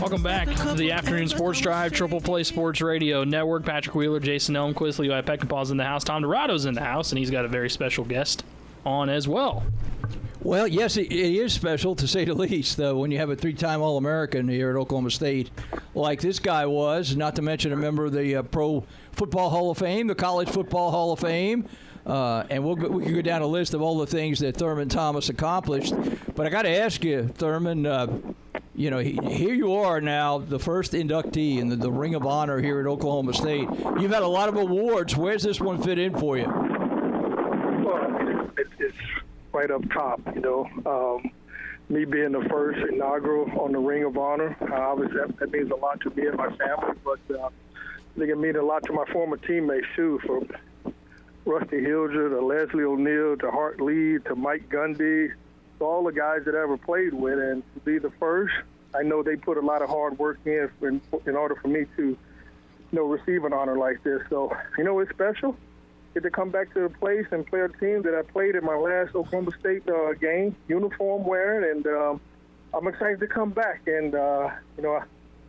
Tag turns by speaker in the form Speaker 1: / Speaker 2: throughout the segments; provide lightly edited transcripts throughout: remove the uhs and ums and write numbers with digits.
Speaker 1: Welcome back to the Afternoon Sports Drive, Triple Play Sports Radio Network. Patrick Wheeler, Jason Elmquist, Levi Peckinpah's in the house. Tom Dorado's in the house, and he's got a very special guest on as well.
Speaker 2: Well, yes, it is special, to say the least, when you have a three-time All-American here at Oklahoma State, like this guy was, not to mention a member of the Pro Football Hall of Fame, the College Football Hall of Fame, and we can go down a list of all the things that Thurman Thomas accomplished. But I got to ask you, Thurman, here you are now, the first inductee in the Ring of Honor here at Oklahoma State. You've had a lot of awards. Where's this one fit in for you?
Speaker 3: Well, it's right up top, me being the first inaugural on the Ring of Honor. Obviously, that means a lot to me and my family, but I think it means a lot to my former teammates, too, from Rusty Hilger to Leslie O'Neal to Hart Lee to Mike Gundy, to all the guys that I ever played with. And to be the first, I know they put a lot of hard work in order for me to receive an honor like this. So, it's special. Get to come back to the place and play a team that I played in my last Oklahoma State game, uniform wearing, and I'm excited to come back. And,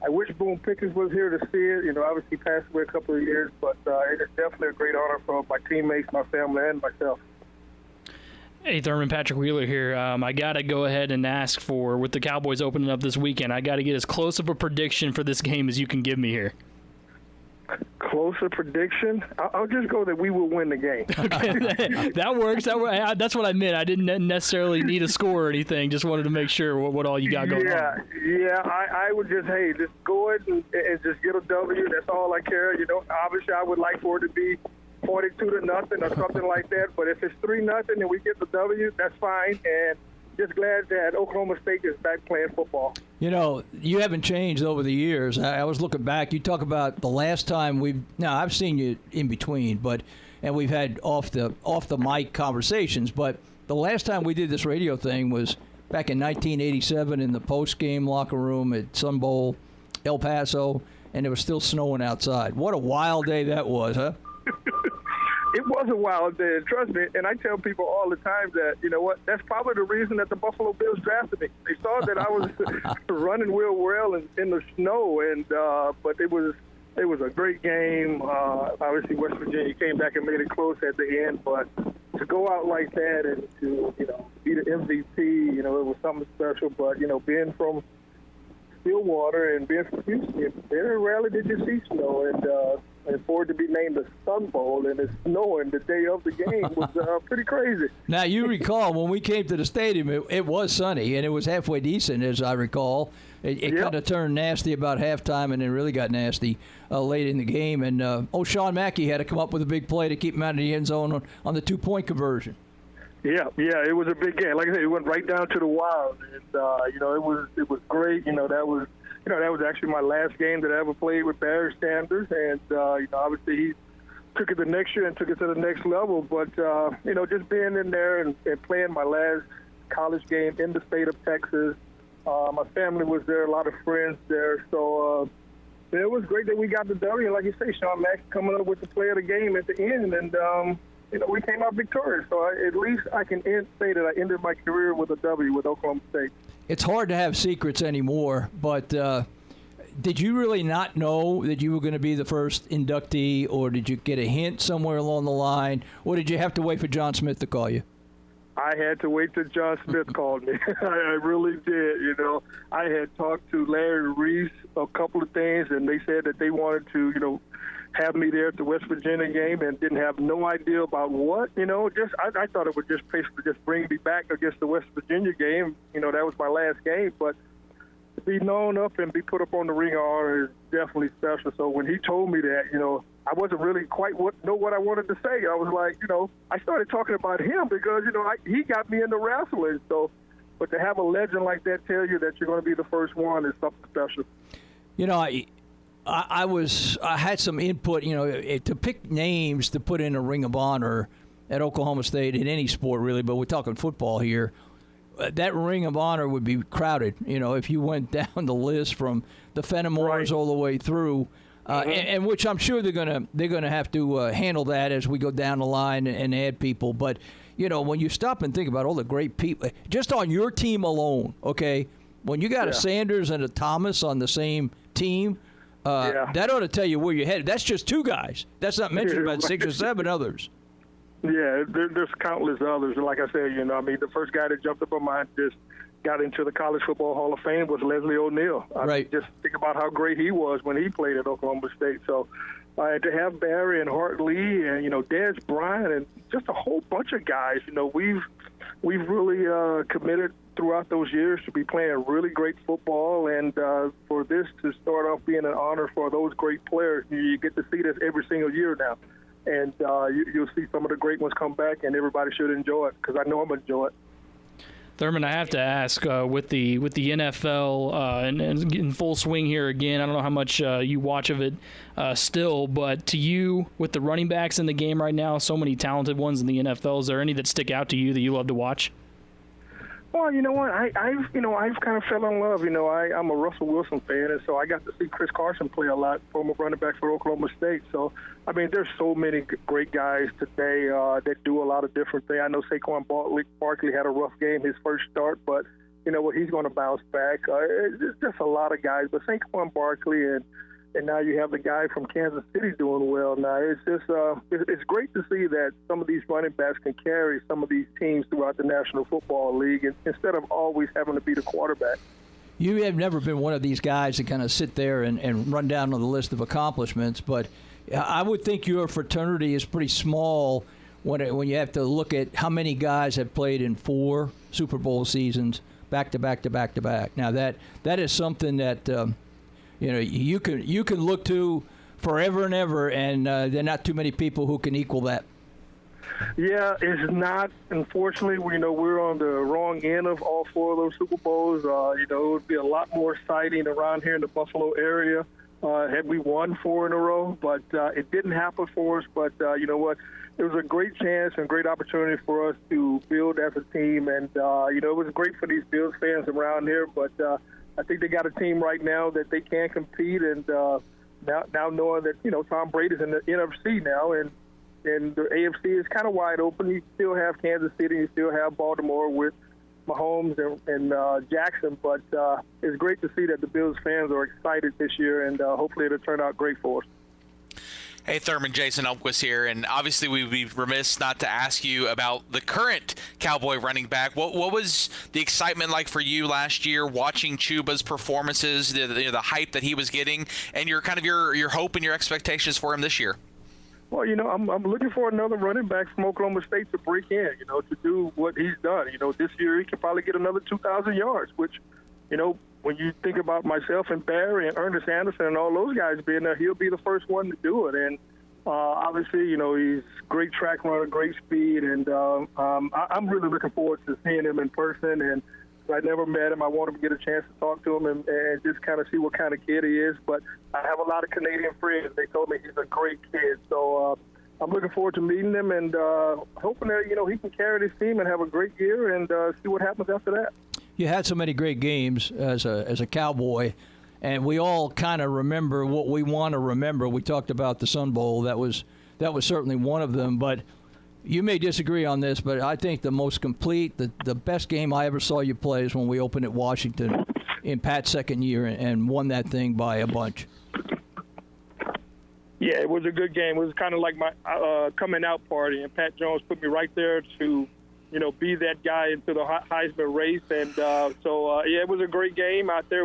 Speaker 3: I wish Boone Pickens was here to see it. Obviously he passed away a couple of years, but it's definitely a great honor for my teammates, my family, and myself.
Speaker 1: Hey, Thurman, Patrick Wheeler here. I got to go ahead and ask for, with the Cowboys opening up this weekend, I got to get as close of a prediction for this game as you can give me here.
Speaker 3: Closer prediction? I'll just go that we will win the game.
Speaker 1: Okay, that works. That's what I meant. I didn't necessarily need a score or anything. Just wanted to make sure what all you got going on.
Speaker 3: Yeah. I would just go ahead and just get a W. That's all I care. Obviously I would like for it to be 42-0 or something like that. But if it's 3-0 and we get the W, that's fine. And just glad that Oklahoma State is back playing football.
Speaker 2: You haven't changed over the years. I was looking back. You talk about the last time I've seen you in between, and we've had off the mic conversations. But the last time we did this radio thing was back in 1987 in the post game locker room at Sun Bowl, El Paso, and it was still snowing outside. What a wild day that was, huh?
Speaker 3: It was a wild day, trust me. And I tell people all the time that, that's probably the reason that the Buffalo Bills drafted me. They saw that I was running real well in the snow, and but it was a great game. Obviously, West Virginia came back and made it close at the end, but to go out like that and to be the MVP, it was something special. But being from Stillwater and being from Houston, very rarely did you see snow, and for it to be named the Sun Bowl and it's snowing the day of the game was pretty crazy.
Speaker 2: Now, you recall when we came to the stadium, it was sunny, and it was halfway decent, as I recall. It kind of turned nasty about halftime and then really got nasty late in the game. And, Sean Mackey had to come up with a big play to keep him out of the end zone on the two-point conversion.
Speaker 3: Yeah, it was a big game. Like I said, it went right down to the wire, and it was great. That was actually my last game that I ever played with Barry Sanders, and obviously he took it the next year and took it to the next level. But just being in there and playing my last college game in the state of Texas, my family was there, a lot of friends there, so it was great that we got the W. Like you say, Sean Mack coming up with the play of the game at the end, and we came out victorious. So at least I can say that I ended my career with a W with Oklahoma State.
Speaker 2: It's hard to have secrets anymore, but did you really not know that you were going to be the first inductee, or did you get a hint somewhere along the line, or did you have to wait for John Smith to call you?
Speaker 3: I had to wait till John Smith called me. I really did, I had talked to Larry Reese a couple of things, and they said that they wanted to, have me there at the West Virginia game and didn't have no idea about what, I thought it would just basically just bring me back against the West Virginia game. That was my last game, but to be known up and be put up on the Ring of Honor is definitely special. So when he told me that, I wasn't really quite know what I wanted to say. I was like, I started talking about him because, he got me into wrestling. So, but to have a legend like that tell you that you're going to be the first one is something special.
Speaker 2: I had some input, to pick names to put in a Ring of Honor at Oklahoma State in any sport, really, but we're talking football here. That Ring of Honor would be crowded, if you went down the list from the Fenimores all the way through, and which I'm sure they're gonna have to handle that as we go down the line and add people. But when you stop and think about all the great people, just on your team alone, okay. When you got a Sanders and a Thomas on the same team, that ought to tell you where you're headed. That's just two guys. That's not mentioned about 6 or 7 others.
Speaker 3: Yeah, there's countless others. And like I said, the first guy that jumped up on mine just got into the College Football Hall of Fame was Leslie O'Neal. I mean, just think about how great he was when he played at Oklahoma State. So to have Barry and Hart Lee and, Des Bryant and just a whole bunch of guys, we've really committed throughout those years to be playing really great football, and for this to start off being an honor for those great players. You get to see this every single year now, and you'll see some of the great ones come back, and everybody should enjoy it because I know I'm going to enjoy it.
Speaker 1: Thurman, I have to ask, with the NFL and in full swing here again, I don't know how much you watch of it still, but to you, with the running backs in the game right now, so many talented ones in the NFL, is there any that stick out to you that you love to watch?
Speaker 3: Well, you know what? I've kind of fell in love. I'm a Russell Wilson fan, and so I got to see Chris Carson play a lot, former running back for Oklahoma State. So, I mean, there's so many great guys today that do a lot of different things. I know Saquon Barkley had a rough game his first start, but you know what? He's going to bounce back. It's just a lot of guys. But Saquon Barkley and now you have the guy from Kansas City doing well. Now it's just it's great to see that some of these running backs can carry some of these teams throughout the National Football League instead of always having to be the quarterback.
Speaker 2: You have never been one of these guys that kind of sit there and run down on the list of accomplishments, but I would think your fraternity is pretty small when you have to look at how many guys have played in 4 Super Bowl seasons back to back to back to back. Now that is something that you can look to forever and ever, and there are not too many people who can equal that.
Speaker 3: Yeah, it's not. Unfortunately, we're on the wrong end of all 4 of those Super Bowls. It would be a lot more exciting around here in the Buffalo area had we won 4 in a row, but it didn't happen for us. But you know what? It was a great chance and great opportunity for us to build as a team, and it was great for these Bills fans around here. But I think they got a team right now that they can compete, and now knowing that Tom Brady's in the NFC now, and the AFC is kind of wide open. You still have Kansas City, you still have Baltimore with Mahomes and Jackson, but it's great to see that the Bills fans are excited this year, and hopefully it'll turn out great for us.
Speaker 4: Hey, Thurman, Jason Elmquist here, and obviously we'd be remiss not to ask you about the current Cowboy running back. What was the excitement like for you last year watching Chuba's performances, the hype that he was getting, and your hope and your expectations for him this year?
Speaker 3: Well, I'm looking for another running back from Oklahoma State to break in, to do what he's done. This year he could probably get another 2,000 yards, which, when you think about myself and Barry and Ernest Anderson and all those guys being there, he'll be the first one to do it. And obviously, he's a great track runner, great speed, and I'm really looking forward to seeing him in person. And I never met him. I want to get a chance to talk to him and just kind of see what kind of kid he is. But I have a lot of Canadian friends. They told me he's a great kid. So I'm looking forward to meeting him and hoping that, he can carry this team and have a great year and see what happens after that.
Speaker 2: You had so many great games as a Cowboy, and we all kind of remember what we want to remember. We talked about the Sun Bowl. That was certainly one of them. But you may disagree on this, but I think the most complete, the best game I ever saw you play is when we opened at Washington in Pat's second year and won that thing by a bunch.
Speaker 3: Yeah, it was a good game. It was kind of like my coming out party, and Pat Jones put me right there to be that guy into the Heisman race. And it was a great game out there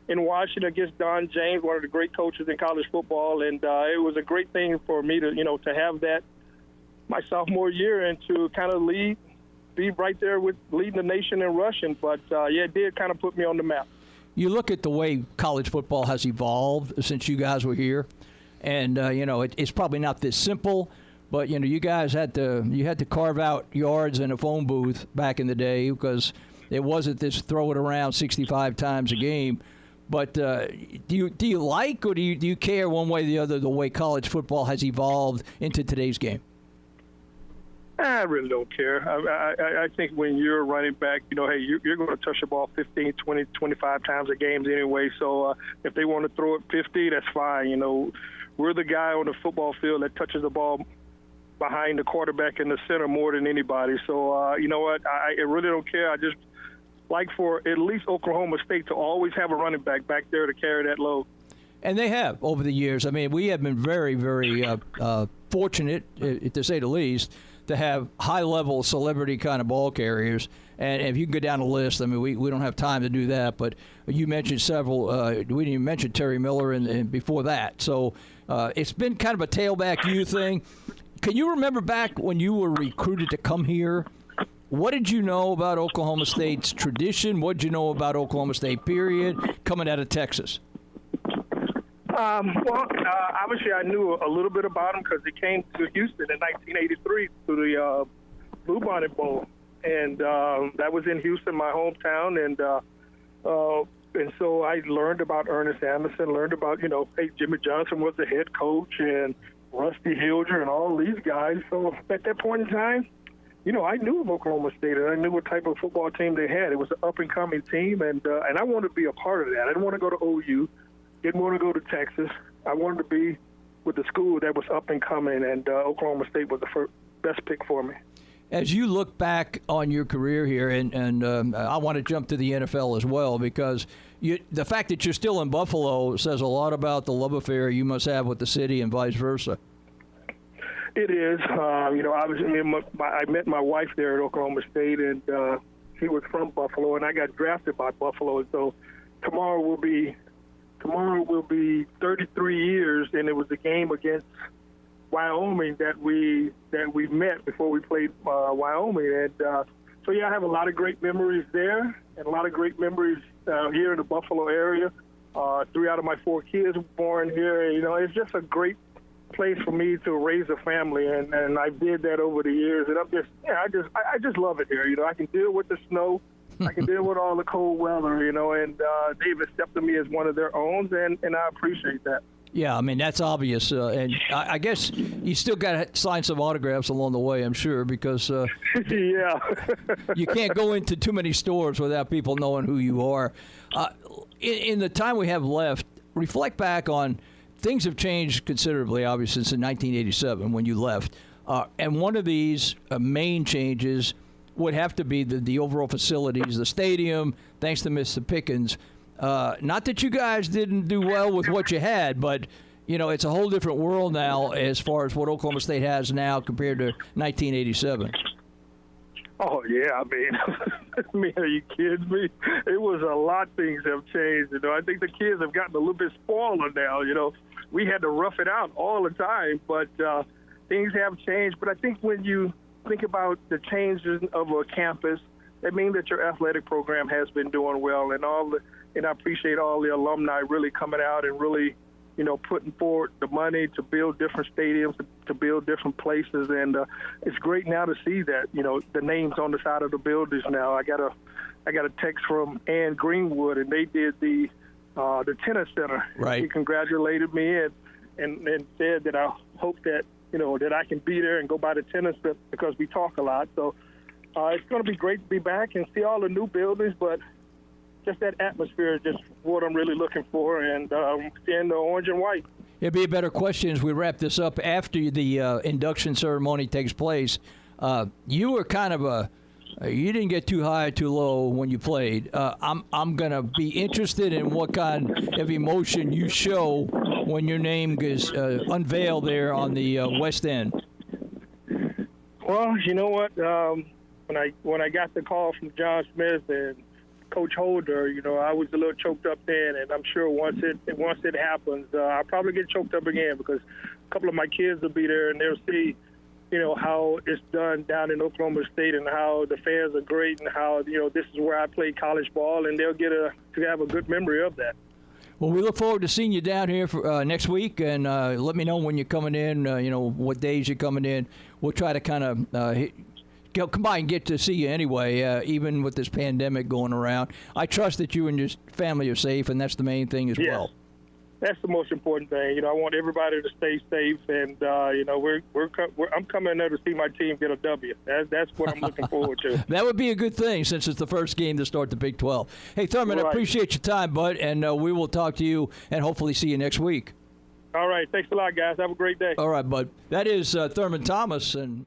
Speaker 3: in Washington against Don James, one of the great coaches in college football. And it was a great thing for me to have that my sophomore year and to kind of be right there with leading the nation in rushing. But, it did kind of put me on the map.
Speaker 2: You look at the way college football has evolved since you guys were here, and, it's probably not this simple. But, you guys had to carve out yards in a phone booth back in the day because it wasn't this throw it around 65 times a game. But do you like or do you care one way or the other the way college football has evolved into today's game?
Speaker 3: I really don't care. I think when you're a running back, hey, you're going to touch the ball 15, 20, 25 times a game anyway. So if they want to throw it 50, that's fine. We're the guy on the football field that touches the ball behind the quarterback in the center more than anybody. So, you know what? I really don't care. I just like for at least Oklahoma State to always have a running back there to carry that load.
Speaker 2: And they have over the years. I mean, we have been very, very fortunate, to say the least, to have high-level celebrity kind of ball carriers. And if you can go down the list, I mean, we don't have time to do that, but you mentioned several. We didn't even mention Terry Miller and before that. So it's been kind of a tailback you thing. Can you remember back when you were recruited to come here? What did you know about Oklahoma State's tradition? What did you know about Oklahoma State, period, coming out of Texas?
Speaker 3: Obviously I knew a little bit about them because they came to Houston in 1983 to the Blue Bonnet Bowl. And that was in Houston, my hometown. And so I learned about Ernest Anderson, learned about, hey, Jimmy Johnson was the head coach and Rusty Hilger and all these guys. So at that point in time, I knew of Oklahoma State, and I knew what type of football team they had. It was an up-and-coming team, and I wanted to be a part of that. I didn't want to go to OU, didn't want to go to Texas. I wanted to be with the school that was up-and-coming, and Oklahoma State was the best pick for me.
Speaker 2: As you look back on your career here, and I want to jump to the NFL as well, because the fact that you're still in Buffalo says a lot about the love affair you must have with the city and vice versa.
Speaker 3: It is. Obviously, I met my wife there at Oklahoma State, and she was from Buffalo, and I got drafted by Buffalo. And so tomorrow will be 33 years, and it was a game against Wyoming that we met before we played Wyoming. And so, I have a lot of great memories there and a lot of great memories here in the Buffalo area. 3 out of my 4 kids were born here. It's just a great place for me to raise a family, and I did that over the years. And I just love it here. I can deal with the snow. I can deal with all the cold weather, and they've accepted me as one of their own, and I appreciate that.
Speaker 2: Yeah, I mean, that's obvious. And I guess you still got to sign some autographs along the way, I'm sure, because
Speaker 3: yeah,
Speaker 2: you can't go into too many stores without people knowing who you are. In the time we have left, reflect back on things have changed considerably, obviously, since 1987 when you left. And one of these main changes would have to be the overall facilities, the stadium, thanks to Mr. Pickens. Not that you guys didn't do well with what you had, but, it's a whole different world now as far as what Oklahoma State has now compared to 1987.
Speaker 3: Oh, yeah. I mean, are you kidding me? It was a lot. Things have changed. I think the kids have gotten a little bit spoiled now. We had to rough it out all the time, but things have changed. But I think when you think about the changes of a campus, that means that your athletic program has been doing well, and I appreciate all the alumni really coming out and really, putting forward the money to build different stadiums, to build different places, and it's great now to see that, the names on the side of the buildings now. I got a text from Ann Greenwood, and they did the tennis center.
Speaker 2: Right.
Speaker 3: He congratulated me and said that I hope that that I can be there and go by the tennis because we talk a lot. So it's going to be great to be back and see all the new buildings, but just that atmosphere is just what I'm really looking for, and seeing the orange and white.
Speaker 2: It'd be a better question as we wrap this up after the induction ceremony takes place. You were kind of you didn't get too high, too low when you played. I'm going to be interested in what kind of emotion you show when your name is unveiled there on the West End.
Speaker 3: Well, you know what? When I got the call from John Smith and Coach Holder, I was a little choked up then, and I'm sure once it happens, I'll probably get choked up again because a couple of my kids will be there and they'll see, how it's done down in Oklahoma State and how the fans are great and how, this is where I played college ball, and they'll get to have a good memory of that.
Speaker 2: Well, we look forward to seeing you down here for next week, and let me know when you're coming in, what days you're coming in. We'll try to kind of come by and get to see you anyway, even with this pandemic going around. I trust that you and your family are safe, and that's the main thing as well.
Speaker 3: That's the most important thing. I want everybody to stay safe, and I'm coming there to see my team get a W. That's what I'm looking forward to.
Speaker 2: That would be a good thing since it's the first game to start the Big 12. Hey, Thurman, I appreciate your time, bud, and we will talk to you and hopefully see you next week.
Speaker 3: All right. Thanks a lot, guys. Have a great day.
Speaker 2: All right, bud. That is Thurman Thomas, and